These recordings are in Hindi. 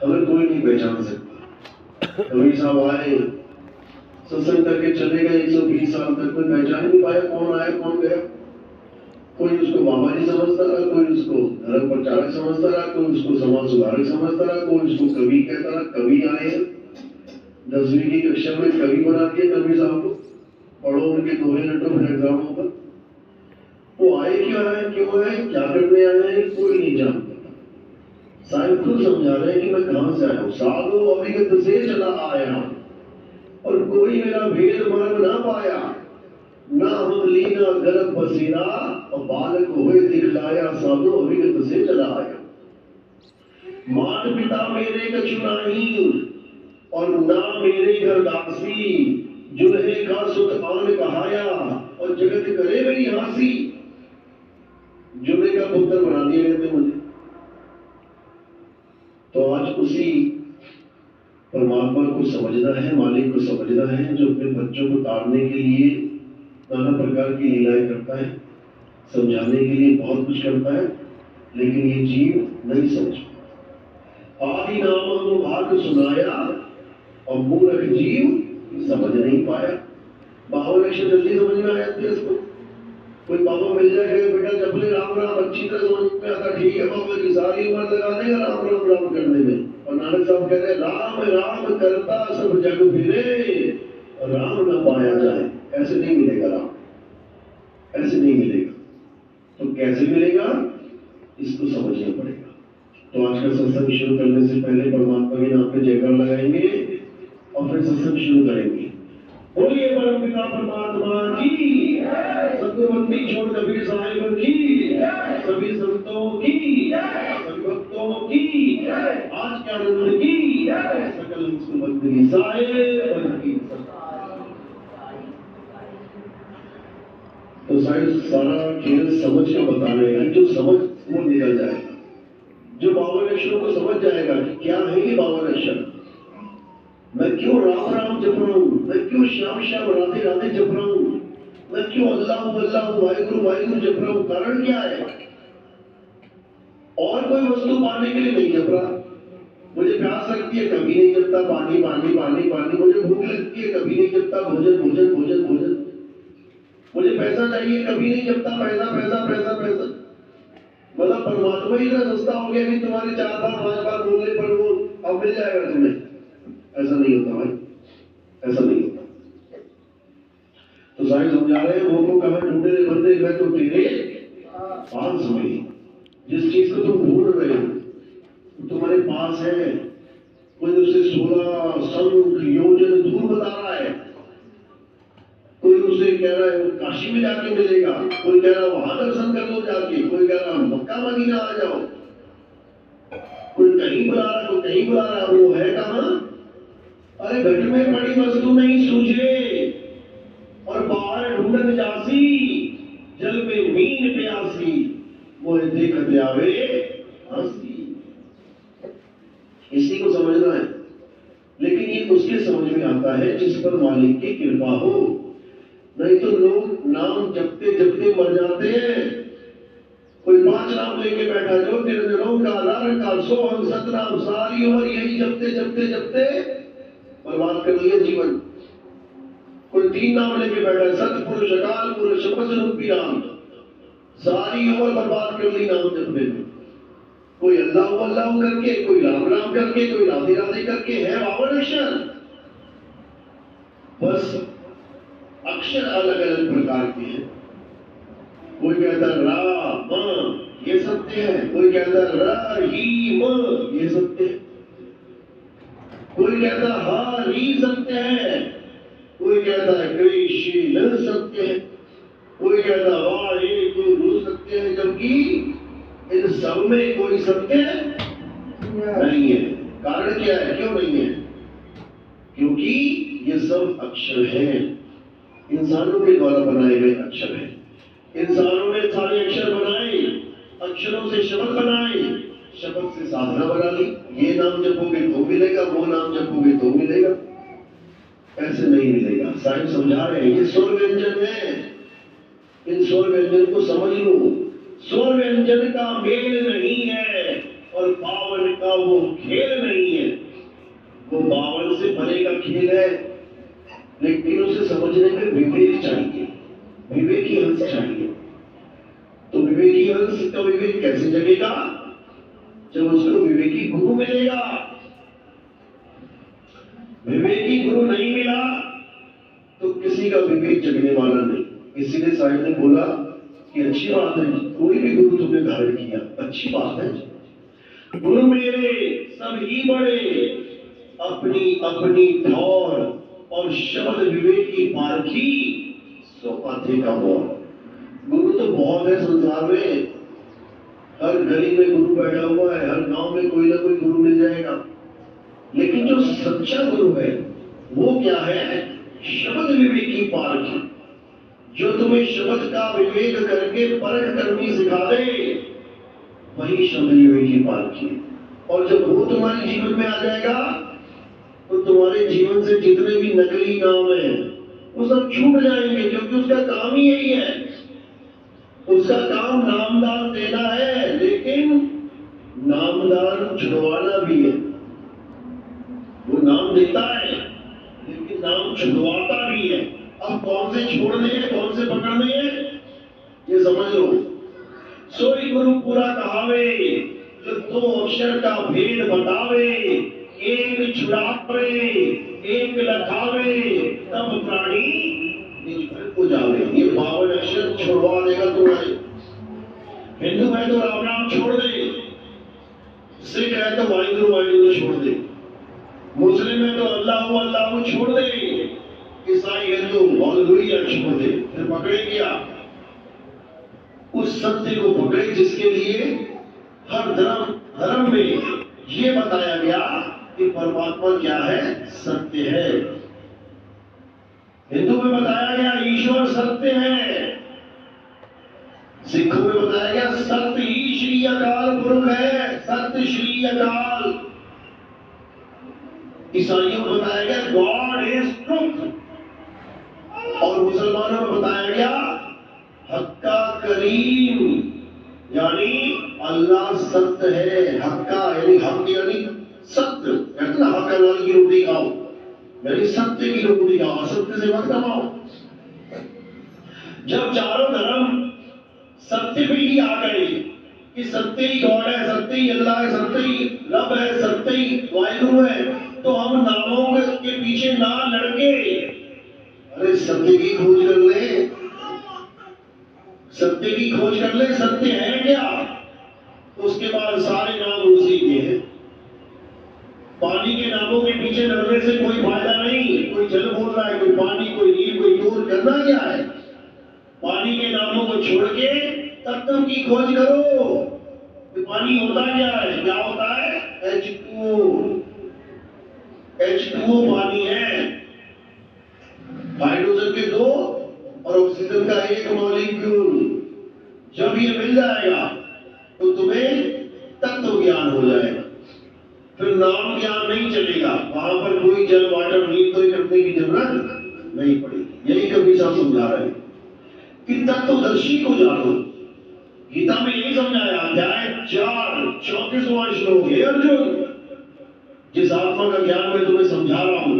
हमें कोई नहीं पहचान सकता। कबीर साहब आए, सत्संग करके चले गए, 120 साल तक कोई पहचान नहीं पाया कौन आया कौन गया। कोई उसको बाबा जी समझता रहा, कोई उसको धर्म प्रचारक समझता रहा, कोई उसको समाज सुधारक समझता रहा, कोई उसको कवि कहता रहा। कवि आए 10वीं की कक्षा में कवि बना दिया कबीर साहब को, पढ़ो उनके दोहे लटो फिर एग्जामों पर। वो आए क्यों आए, क्यों आए, क्या करने आए हैं, कोई नहीं जानता। साहिब खुद समझा रहे हैं कि मैं कहां से आया हूं। साधु अविगत से चला आया और कोई मेरा भेद मर्म ना पाया। ना हम लीना गर्भ बसेरा और बालक हुए दिखलाया। साधु अविगत से चला आया। मात पिता मेरे कछु नाही और ना मेरे घर दासी। जुल्हे का सुत आन कहाया और जगत करे मेरी हासी। जुल्हे का पुत्र बना दिया कहते मुझे। तो आज उसी परमात्मा को समझना है, मालिक को समझना है, जो अपने बच्चों को तारने के लिए नाना प्रकार की लीलाएं करता है, समझाने के लिए बहुत कुछ करता है, लेकिन ये जीव नहीं समझ। आदि नाम अनुभाग सुनाया और मूर्ख जीव समझ नहीं पाया। बावन अक्षर जल्दी समझ में आया थे इसको। कोई बाबा मिल जाएगा, बेटा जपले राम राम अच्छी तरह समझ में आता, ठीक है बाबा जी, सारी उम्र लगा देगा राम राम राम करने में। और नानक साहब कह रहे राम राम करता सब जग फिरे और राम न पाया जाए। ऐसे नहीं मिलेगा राम, ऐसे नहीं मिलेगा। तो कैसे मिलेगा, इसको समझना पड़ेगा। तो आज का सत्संग शुरू करने से पहले परमात्मा के नाम पे जयकार लगाएंगे और फिर सत्संग शुरू करेंगे। बोलिए परम पिता परमात्मा की, सतगुरुवंदी छोड़ कबीर साहिब की, सभी संतों की, सभी भक्तों की, आज के आनंद की, सकल सुमंत्री साहिब की। तो साहिब सारा खेल समझ के बता रहे हैं, जो समझ वो दिया जाएगा। जो 52 अक्षरों को समझ जाएगा कि क्या है ये 52 अक्षर, मैं क्यों राम राम जप रहा हूं, मैं क्यों श्याम श्याम राधे राधे जप रहा हूं, मैं क्यों अल्लाह अल्लाह वाहिगुरु वाहिगुरु जप रहा हूं, कारण क्या है। और कोई वस्तु पाने के लिए नहीं जप रहा। मुझे प्यास लगती है, कभी नहीं जपता पानी पानी पानी पानी। मुझे भूख लगती है, कभी नहीं जपता भोजन भोजन भोजन भोजन। मुझे पैसा चाहिए, कभी नहीं जपता पैसा पैसा पैसा पैसा। मतलब परमात्मा ही इतना सस्ता हो गया कि तुम्हारे 4 बार 5 बार बोलने पर वो अब मिल जाएगा तुम्हें। ऐसा नहीं होता भाई, ऐसा नहीं होता। तो साहिब समझा रहे हैं, वो को कहा ढूंढे रे बंदे, मैं तो तेरे पास में। जिस चीज को तुम ढूंढ रहे हो तुम्हारे पास है। कोई उसे 16 संख योजन दूर बता रहा है, कोई उसे कह रहा है काशी में जाके मिलेगा, कोई कह रहा है वहां दर्शन कर लो जाके, कोई कह रहा है मक्का मदीना आ जाओ, कोई कहीं बुला रहा, कोई कहीं बुला रहा। वो है कहां? अरे घट में पड़ी वस्तु नहीं सूझे और बाहर ढूंढन जासी, जल में मीन प्यासी, वो देखते आवे हंसी। इसी को समझना है। लेकिन ये उसके समझ में आता है जिस पर मालिक की कृपा हो। नहीं तो लोग नाम जपते जपते मर जाते हैं। कोई 5 नाम लेके बैठा, जो निरंजनों का रर का सोहम सतनाम, सारी उम्र यही जपते जपते जपते बर्बाद कर लिया जीवन। कोई 3 नाम लेके बैठा, सतपुरुष अकाल पुरुष शपथ रूपी राम, सारी उम्र बर्बाद कर ली नाम जपने में। कोई अल्लाह अल्लाह करके, कोई राम राम करके, कोई राधे राधे करके, है 52 अक्षर। बस अक्षर अलग अलग प्रकार के हैं। कोई कहता रा म ये सत्य है, कोई कहता र ही म ये सत्य है, कोई कहता हा री सत्य है, कोई कहता है कृष्ण सत्य है, कोई कहता वाहेगुरु सत्य है। जबकि इन सब में कोई सत्य नहीं है। कारण क्या है, क्यों नहीं है? क्योंकि ये सब अक्षर हैं, इंसानों के द्वारा बनाए गए अक्षर हैं। इंसानों ने सारे अक्षर बनाए, अक्षरों से शब्द बनाए, शब्द से साधना बना ली। ये नाम जपोगे तो मिलेगा, वो नाम जपोगे तो मिलेगा, ऐसे नहीं मिलेगा। साहिब समझा रहे हैं, ये स्वर व्यंजन है। इन स्वर व्यंजन को समझ लो। स्वर व्यंजन का मेल नहीं है और पावन का वो खेल नहीं है। खेल है, लेकिन उसे समझने में विवेक चाहिए, विवेकी अंश चाहिए। तो विवेकी अंश का विवेक कैसे जगेगा? जब उसको विवेकी गुरु मिलेगा। विवेकी गुरु नहीं मिला तो किसी का विवेक जगने वाला नहीं। इसीलिए साहिब ने बोला कि अच्छी बात है, कोई भी गुरु तुमने धारण किया, अच्छी बात है। गुरु मेरे सब ही बड़े, अपनी अपनी ठौर और शब्द विवेक की पारखी, सो पाथे का मोर। गुरु तो बहुत है संसार में, हर गली में गुरु बैठा हुआ है, हर गांव में कोई ना कोई गुरु मिल जाएगा। लेकिन जो सच्चा गुरु है वो क्या है? शब्द विवेक की पारखी, जो तुम्हें शब्द का विवेक करके परख करनी सिखा दे, वही शब्द विवेक की पारखी। और जब वो तुम्हारे जीवन में आ जाएगा तो तुम्हारे जीवन से जितने भी नकली नाम है वो सब छूट जाएंगे, क्योंकि उसका काम ही यही है। उसका काम नामदान देना है, लेकिन नामदान छुड़वाना भी है। वो नाम देता है लेकिन नाम छुड़वाता भी है। अब कौन से छोड़ने हैं, कौन से पकड़ने हैं, ये समझ लो। सोई गुरु पूरा कहावे, जो दो अक्षर का भेद बतावे, एक छुड़ावे एक लखावे, तब प्राणी निज घर को जावे। ये 52 अक्षर छुड़वा देगा तुम्हारे। हिंदू है तो राम राम छोड़ दे, सिख है तो वाहिगुरु छोड़ दे, मुस्लिम है तो अल्लाह अल्लाह छोड़ दे, ईसाई है तो हालेलुया छोड़ दे। फिर पकड़े क्या? उस सत्य को पकड़े जिसके लिए हर धर्म में ये बताया गया कि परमात्मा क्या है? सत्य है। हिंदू में बताया गया ईश्वर सत्य है, सिखों में बताया गया सत्य ही श्री अकाल पुरख है, सत्य श्री अकाल। ईसाइयों में बताया गया गॉड इज ट्रुथ, और मुसलमानों में बताया गया हक्का करीम, यानी अल्लाह सत्य है। हक्का यानी हक यानी सत्य, कहते ना हक हलाल की रोटी खाओ, यानी सत्य की रोटी खाओ, असत्य से मत कमाओ। जब चारों धर्म सत्य पे ही आ गए कि सत्य ही गॉड है, सत्य ही अल्लाह है, सत्य ही रब है, सत्य ही वाहिगुरु है, तो हम नामों के पीछे ना लड़के, अरे सत्य की खोज कर ले, सत्य की खोज कर ले। सत्य है क्या? उसके बाद सारे नाम उसी के हैं। पानी के नामों के पीछे लड़ने से कोई फायदा नहीं। कोई जल बोल रहा है, कोई पानी, कोई नीर, कोई दूर, करना क्या है? पानी के नामों को छोड़ के तत्व की खोज करो कि पानी होता क्या है? क्या होता है? H2O। H2O पानी है, हाइड्रोजन के 2 और ऑक्सीजन का 1 मॉलिक्यूल। जब ये मिल जाएगा तो तुम्हें तत्व ज्ञान हो जाएगा, फिर नाम ज्ञान नहीं चलेगा। वहां पर कोई जल वाटर नीर तो करने की जरूरत नहीं पड़ेगी। यही कबीर साहब समझा रहे हैं कि तत्वदर्शी को जानो। गीता में यही समझाया, अध्याय 4 34वां श्लोक है, अर्जुन जिस आत्मा का ज्ञान मैं तुम्हें समझा रहा हूं,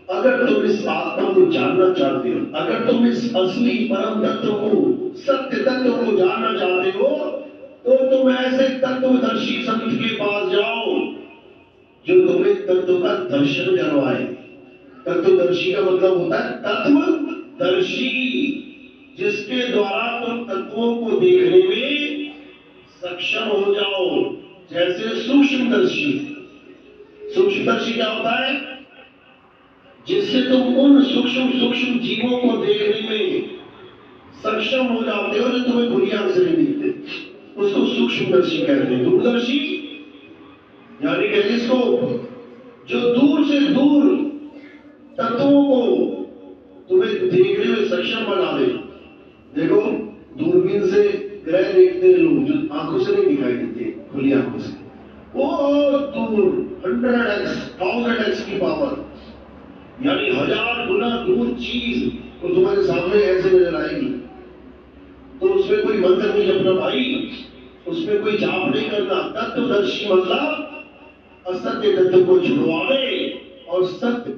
अगर तुम इस आत्मा को जानना चाहते हो, अगर तुम इस असली परम तत्व को, सत्य तत्व को जानना चाहते हो, तो तुम ऐसे तत्वदर्शी संत के पास जाओ जो तुम्हें तत्व का दर्शन करवाए। तत्वदर्शी का मतलब होता है तत्वदर्शी, जिसके द्वारा तुम तत्वों को देखने में सक्षम हो जाओ। जैसे सूक्ष्मदर्शी, सूक्ष्मदर्शी क्या होता है? जिससे तुम उन सूक्ष्म जीवों को देखने में सक्षम हो जाते हो जो तुम्हें खुली आंख से नहीं दिखते, उसको सूक्ष्मदर्शी कहते हैं। दूरदर्शी यानी टेलीस्कोप, जो दूर से दूर तत्वों को तुम्हें देखने में सक्षम बना दे। देखो दूरबीन से ग्रह देखते हैं लोग, जो आंखों से नहीं दिखाई देते, खुली आंखों से, वो दूर 100x 1000x की पावर, यानी 1000 गुना दूर चीज तो तुम्हारे सामने ऐसे नजर आएगी। तो उसमें कोई मंत्र नहीं जपना भाई, उसमें कोई जाप नहीं करना। तत्वदर्शी मतलब असत्य तत्व को छुड़वावे और सत्य